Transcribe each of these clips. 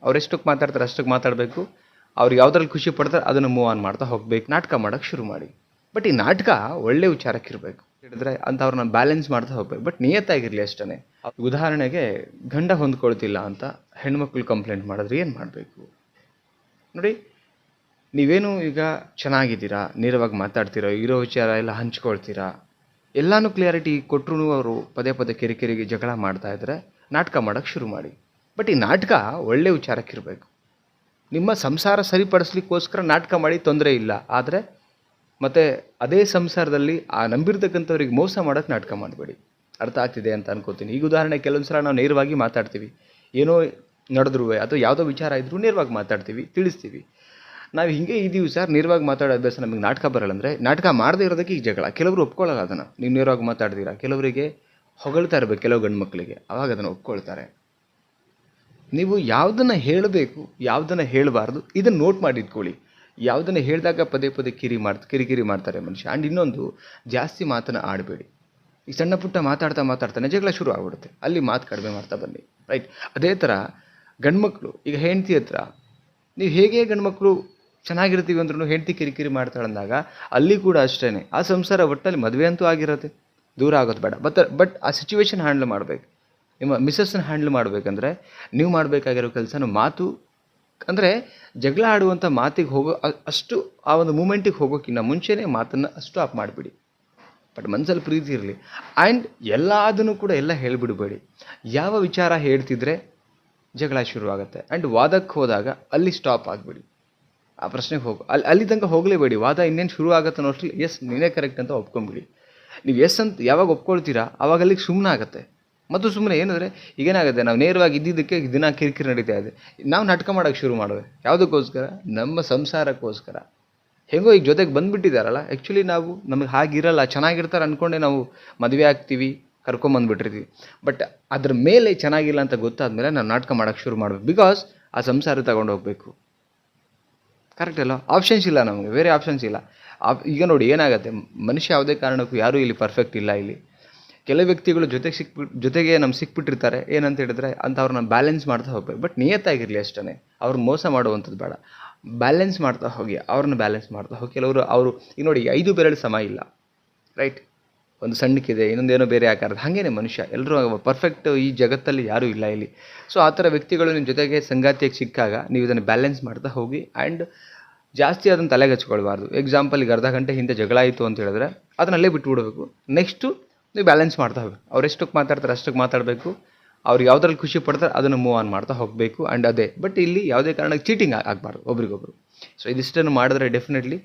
ಅವ್ರು ಎಷ್ಟಕ್ಕೆ ಮಾತಾಡ್ತಾರೆ ಅಷ್ಟಕ್ಕೆ ಮಾತಾಡಬೇಕು. ಅವ್ರು ಯಾವುದ್ರಲ್ಲಿ ಖುಷಿ ಪಡ್ತಾರೆ ಅದನ್ನು ಮೂವ್ ಆನ್ ಮಾಡ್ತಾ ಹೋಗ್ಬೇಕು. ನಾಟಕ ಮಾಡೋಕ್ಕೆ ಶುರು ಮಾಡಿ. ಬಟ್ ಈ ನಾಟಕ ಒಳ್ಳೆ ವಿಚಾರಕ್ಕಿರಬೇಕು. ಹೇಳಿದ್ರೆ ಅಂಥವ್ರನ್ನ ಬ್ಯಾಲೆನ್ಸ್ ಮಾಡ್ತಾ ಹೋಗ್ಬೇಕು. ಬಟ್ ನಿಯತ್ತಾಗಿರಲಿ ಅಷ್ಟೇ. ಉದಾಹರಣೆಗೆ ಗಂಡ ಹೊಂದ್ಕೊಳ್ತಿಲ್ಲ ಅಂತ ಹೆಣ್ಮಕ್ಳು ಕಂಪ್ಲೇಂಟ್ ಮಾಡಿದ್ರೆ ಏನು ಮಾಡಬೇಕು ನೋಡಿ. ನೀವೇನು ಈಗ ಚೆನ್ನಾಗಿದ್ದೀರಾ, ನೇರವಾಗಿ ಮಾತಾಡ್ತೀರಾ, ಇರೋ ವಿಚಾರ ಎಲ್ಲ ಹಂಚ್ಕೊಳ್ತೀರಾ, ಎಲ್ಲನೂ ಕ್ಲಿಯಾರಿಟಿ ಕೊಟ್ಟರು ಅವರು ಪದೇ ಪದೇ ಕಿರಿಕಿರಿಗೆ ಜಗಳ ಮಾಡ್ತಾ ಇದ್ದರೆ ನಾಟಕ ಮಾಡೋಕ್ಕೆ ಶುರು ಮಾಡಿ. ಬಟ್ ಈ ನಾಟಕ ಒಳ್ಳೆ ವಿಚಾರಕ್ಕಿರಬೇಕು. ನಿಮ್ಮ ಸಂಸಾರ ಸರಿಪಡಿಸ್ಲಿಕ್ಕೋಸ್ಕರ ನಾಟಕ ಮಾಡಿ ತೊಂದರೆ ಇಲ್ಲ. ಆದರೆ ಮತ್ತು ಅದೇ ಸಂಸಾರದಲ್ಲಿ ಆ ನಂಬಿರ್ತಕ್ಕಂಥವ್ರಿಗೆ ಮೋಸ ಮಾಡೋಕ್ಕೆ ನಾಟಕ ಮಾಡಬೇಡಿ. ಅರ್ಥ ಆಗ್ತಿದೆ ಅಂತ ಅನ್ಕೋತೀನಿ. ಈಗ ಉದಾಹರಣೆ ಕೆಲವೊಂದು ಸಲ ನಾವು ನೇರವಾಗಿ ಮಾತಾಡ್ತೀವಿ, ಏನೋ ನಡೆದ್ರೂ ಅಥವಾ ಯಾವುದೋ ವಿಚಾರ ಇದ್ರೂ ನೇರವಾಗಿ ಮಾತಾಡ್ತೀವಿ, ತಿಳಿಸ್ತೀವಿ. ನಾವು ಹಿಂಗೆ ಇದ್ದೀವಿ ಸರ್, ನೇರವಾಗಿ ಮಾತಾಡೋ ಅಭ್ಯಾಸ ನಮಗೆ ನಾಟಕ ಬರಲ್ಲ ಅಂದರೆ ನಾಟಕ ಮಾಡದೇ ಇರೋದಕ್ಕೆ ಈಗ ಜಗಳ. ಕೆಲವರು ಒಪ್ಕೊಳ್ಳಲ್ಲ ಅದನ್ನು. ನೀವು ನೇರವಾಗಿ ಮಾತಾಡ್ತೀರಾ, ಕೆಲವರಿಗೆ ಹೊಗಳ್ತಾ ಇರಬೇಕು, ಕೆಲವು ಗಂಡು ಮಕ್ಕಳಿಗೆ, ಅವಾಗ ಅದನ್ನು ಒಪ್ಕೊಳ್ತಾರೆ. ನೀವು ಯಾವುದನ್ನು ಹೇಳಬೇಕು, ಯಾವುದನ್ನು ಹೇಳಬಾರ್ದು ಇದನ್ನು ನೋಟ್ ಮಾಡಿ ಇಟ್ಕೊಳ್ಳಿ. ಯಾವುದನ್ನು ಹೇಳಿದಾಗ ಪದೇ ಪದೇ ಕಿರಿಕಿರಿ ಮಾಡ್ತಾರೆ ಮನುಷ್ಯ. ಆ್ಯಂಡ್ ಇನ್ನೊಂದು, ಜಾಸ್ತಿ ಮಾತನ್ನು ಆಡಬೇಡಿ. ಈ ಸಣ್ಣ ಪುಟ್ಟ ಮಾತಾಡ್ತಾನೆ ಜಗಳ ಶುರು ಆಗ್ಬಿಡುತ್ತೆ. ಅಲ್ಲಿ ಮಾತು ಕಡಿಮೆ ಮಾಡ್ತಾ ಬನ್ನಿ, ರೈಟ್? ಅದೇ ಥರ ಗಂಡ್ಮಕ್ಳು ಈಗ ಹೆಂಡತಿ ಹತ್ರ ನೀವು ಹೇಗೆ ಗಂಡ್ಮಕ್ಳು ಚೆನ್ನಾಗಿರ್ತೀವಿ ಅಂದ್ರೂ ಹೆಂಡತಿ ಕಿರಿಕಿರಿ ಮಾಡ್ತಾಳಂದಾಗ ಅಲ್ಲಿ ಕೂಡ ಅಷ್ಟೇ. ಆ ಸಂಸಾರ ಒಟ್ಟಲ್ಲಿ ಮದುವೆ ಅಂತೂ ಆಗಿರುತ್ತೆ, ದೂರ ಆಗೋದು ಬೇಡ. ಬಟ್ ಆ ಸಿಚುವೇಶನ್ ಹ್ಯಾಂಡಲ್ ಮಾಡಬೇಕು. ನಿಮ್ಮ ಮಿಸ್ಸಸ್ಸನ್ನು ಹ್ಯಾಂಡಲ್ ಮಾಡಬೇಕಂದ್ರೆ ನೀವು ಮಾಡಬೇಕಾಗಿರೋ ಕೆಲಸನೂ ಮಾತು. ಅಂದರೆ ಜಗಳ ಆಡುವಂಥ ಮಾತಿಗೆ ಹೋಗೋ ಅಷ್ಟು ಆ ಒಂದು ಮೂಮೆಂಟಿಗೆ ಹೋಗೋಕ್ಕಿಂತ ಮುಂಚೆನೇ ಮಾತನ್ನು ಅಷ್ಟು ಆಫ್ ಮಾಡಿಬಿಡಿ. ಬಟ್ ಮನಸ್ಸಲ್ಲಿ ಪ್ರೀತಿ ಇರಲಿ. ಆ್ಯಂಡ್ ಎಲ್ಲದನ್ನು ಕೂಡ ಎಲ್ಲ ಹೇಳಿಬಿಡಬೇಡಿ. ಯಾವ ವಿಚಾರ ಹೇಳ್ತಿದ್ರೆ ಜಗಳ ಶುರುವಾಗುತ್ತೆ. ಆ್ಯಂಡ್ ವಾದಕ್ಕೆ ಹೋದಾಗ ಅಲ್ಲಿ ಸ್ಟಾಪ್ ಆಗಿಬಿಡಿ. ಆ ಪ್ರಶ್ನೆಗೆ ಅಲ್ಲಿ ತನಕ ಹೋಗಲೇಬೇಡಿ. ವಾದ ಇನ್ನೇನು ಶುರು ಆಗುತ್ತೆ ಅನ್ನೋಷ್ಟರಲ್ಲಿ ಎಸ್ ನೀನೇ ಕರೆಕ್ಟ್ ಅಂತ ಒಪ್ಕೊಂಬಿಡಿ. ನೀವು ಎಸ್ ಅಂತ ಯಾವಾಗ ಒಪ್ಕೊಳ್ತೀರಾ ಆವಾಗ ಅಲ್ಲಿಗೆ ಸುಮ್ಮನೆ ಆಗುತ್ತೆ. ಮತ್ತು ಸುಮ್ಮನೆ ಏನಂದರೆ ಈಗೇನಾಗುತ್ತೆ, ನಾವು ನೇರವಾಗಿ ಇದ್ದಿದ್ದಕ್ಕೆ ದಿನ ಕಿರಿಕಿರಿ ನಡೀತಾ ಇದೆ. ನಾವು ನಾಟಕ ಮಾಡೋಕ್ಕೆ ಶುರು ಮಾಡುವೆ. ಯಾವುದಕ್ಕೋಸ್ಕರ? ನಮ್ಮ ಸಂಸಾರಕ್ಕೋಸ್ಕರ. ಹೇಗೋ ಈಗ ಜೊತೆಗೆ ಬಂದುಬಿಟ್ಟಿದ್ದಾರಲ್ಲ, ಆ್ಯಕ್ಚುಲಿ ನಾವು ನಮಗೆ ಹಾಗಿರಲ್ಲ, ಚೆನ್ನಾಗಿರ್ತಾರೆ ಅಂದ್ಕೊಂಡೆ ನಾವು ಮದುವೆ ಆಗ್ತೀವಿ, ಕರ್ಕೊಂಬಂದುಬಿಟ್ಟಿರ್ತೀವಿ. ಬಟ್ ಅದ್ರ ಮೇಲೆ ಚೆನ್ನಾಗಿಲ್ಲ ಅಂತ ಗೊತ್ತಾದ್ಮೇಲೆ ನಾವು ನಾಟಕ ಮಾಡೋಕ್ಕೆ ಶುರು ಮಾಡಬೇಕು. ಬಿಕಾಸ್ ಆ ಸಂಸಾರ ತಗೊಂಡು ಹೋಗಬೇಕು. ಕರೆಕ್ಟ್ ಅಲ್ಲ? ಆಪ್ಷನ್ಸ್ ಇಲ್ಲ ನಮಗೆ, ಬೇರೆ ಆಪ್ಷನ್ಸ್ ಇಲ್ಲ. ಈಗ ನೋಡಿ ಏನಾಗುತ್ತೆ, ಮನುಷ್ಯ ಯಾವುದೇ ಕಾರಣಕ್ಕೂ ಯಾರೂ ಇಲ್ಲಿ ಪರ್ಫೆಕ್ಟ್ ಇಲ್ಲ. ಇಲ್ಲಿ ಕೆಲವು ವ್ಯಕ್ತಿಗಳು ಜೊತೆಗೆ ನಮ್ಗೆ ಸಿಕ್ಬಿಟ್ಟಿರ್ತಾರೆ. ಏನಂತ ಹೇಳಿದ್ರೆ ಅಂಥವ್ರನ್ನ ಬ್ಯಾಲೆನ್ಸ್ ಮಾಡ್ತಾ ಹೋಗ್ಬೇಕು. ಬಟ್ ನಿಯತ್ತಾಗಿರಲಿ ಅಷ್ಟೇ. ಅವ್ರನ್ನ ಮೋಸ ಮಾಡುವಂಥದ್ದು ಬೇಡ. ಬ್ಯಾಲೆನ್ಸ್ ಮಾಡ್ತಾ ಹೋಗಿ, ಅವ್ರನ್ನ ಬ್ಯಾಲೆನ್ಸ್ ಮಾಡ್ತಾ ಹೋಗಿ. ಅವರು ಈಗ ನೋಡಿ 5 ಬೆರಳು ಸಮ ಇಲ್ಲ, ರೈಟ್? ಒಂದು ಸಣ್ಣಕ್ಕಿದೆ, ಇನ್ನೊಂದೇನೋ ಬೇರೆ ಆಕಾರದ. ಹಾಗೇನೆ ಮನುಷ್ಯ ಎಲ್ಲರೂ ಪರ್ಫೆಕ್ಟ್ ಈ ಜಗತ್ತಲ್ಲಿ ಯಾರೂ ಇಲ್ಲ ಇಲ್ಲಿ. ಸೊ ಆ ಥರ ವ್ಯಕ್ತಿಗಳು ನಿಮ್ಮ ಜೊತೆಗೆ ಸಂಗಾತಿಯಾಗಿ ಸಿಕ್ಕಾಗ ನೀವು ಇದನ್ನು ಬ್ಯಾಲೆನ್ಸ್ ಮಾಡ್ತಾ ಹೋಗಿ. ಆ್ಯಂಡ್ ಜಾಸ್ತಿ ಅದನ್ನು ತಲೆಗೆ ಹಚ್ಕೊಳ್ಬಾರ್ದು. ಎಕ್ಸಾಂಪಲ್, ಈಗ ಅರ್ಧ ಗಂಟೆ ಹಿಂದೆ ಜಗಳ ಆಯಿತು ಅಂತ ಹೇಳಿದ್ರೆ ಅದನ್ನಲ್ಲೇ ಬಿಟ್ಬಿಡ್ಬೇಕು. ನೆಕ್ಸ್ಟು ನೀವು ಬ್ಯಾಲೆನ್ಸ್ ಮಾಡ್ತಾ ಹೋಗ್ಬೇಕು. ಅವ್ರು ಎಷ್ಟಕ್ಕೆ ಮಾತಾಡ್ತಾರೆ ಅಷ್ಟಕ್ಕೆ ಮಾತಾಡಬೇಕು. ಅವ್ರು ಯಾವುದ್ರಲ್ಲಿ ಖುಷಿ ಪಡ್ತಾರೆ ಅದನ್ನು ಮೂವ್ ಆನ್ ಮಾಡ್ತಾ ಹೋಗಬೇಕು. ಆ್ಯಂಡ್ ಅದೇ, ಬಟ್ ಇಲ್ಲಿ ಯಾವುದೇ ಕಾರಣಕ್ಕೆ ಚೀಟಿಂಗ್ ಆಗಬಾರ್ದು ಒಬ್ರಿಗೊಬ್ರು. ಸೊ ಇದಿಷ್ಟನ್ನು ಮಾಡಿದ್ರೆ ಡೆಫಿನೆಟ್ಲಿ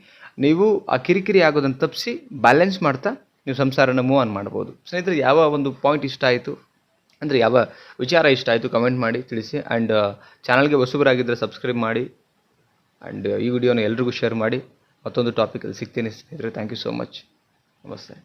ನೀವು ಆ ಕಿರಿಕಿರಿ ಆಗೋದನ್ನು ತಪ್ಪಿಸಿ ಬ್ಯಾಲೆನ್ಸ್ ಮಾಡ್ತಾ ನೀವು ಸಂಸಾರನ ಮೂವ್ ಆನ್ ಮಾಡ್ಬೋದು. ಸ್ನೇಹಿತರೆ, ಯಾವ ಒಂದು ಪಾಯಿಂಟ್ ಇಷ್ಟ ಆಯಿತು ಅಂದರೆ ಯಾವ ವಿಚಾರ ಇಷ್ಟ ಆಯಿತು ಕಮೆಂಟ್ ಮಾಡಿ ತಿಳಿಸಿ. ಆ್ಯಂಡ್ ಚಾನಲ್ಗೆ ಹೊಸಬರಾಗಿದ್ದರೆ ಸಬ್ಸ್ಕ್ರೈಬ್ ಮಾಡಿ. ಆ್ಯಂಡ್ ಈ ವಿಡಿಯೋನ ಎಲ್ರಿಗೂ ಶೇರ್ ಮಾಡಿ. ಮತ್ತೊಂದು ಟಾಪಿಕಲ್ಲಿ ಸಿಗ್ತೀನಿ ಸ್ನೇಹಿತರೆ. Thank you so much. ನಮಸ್ತೆ.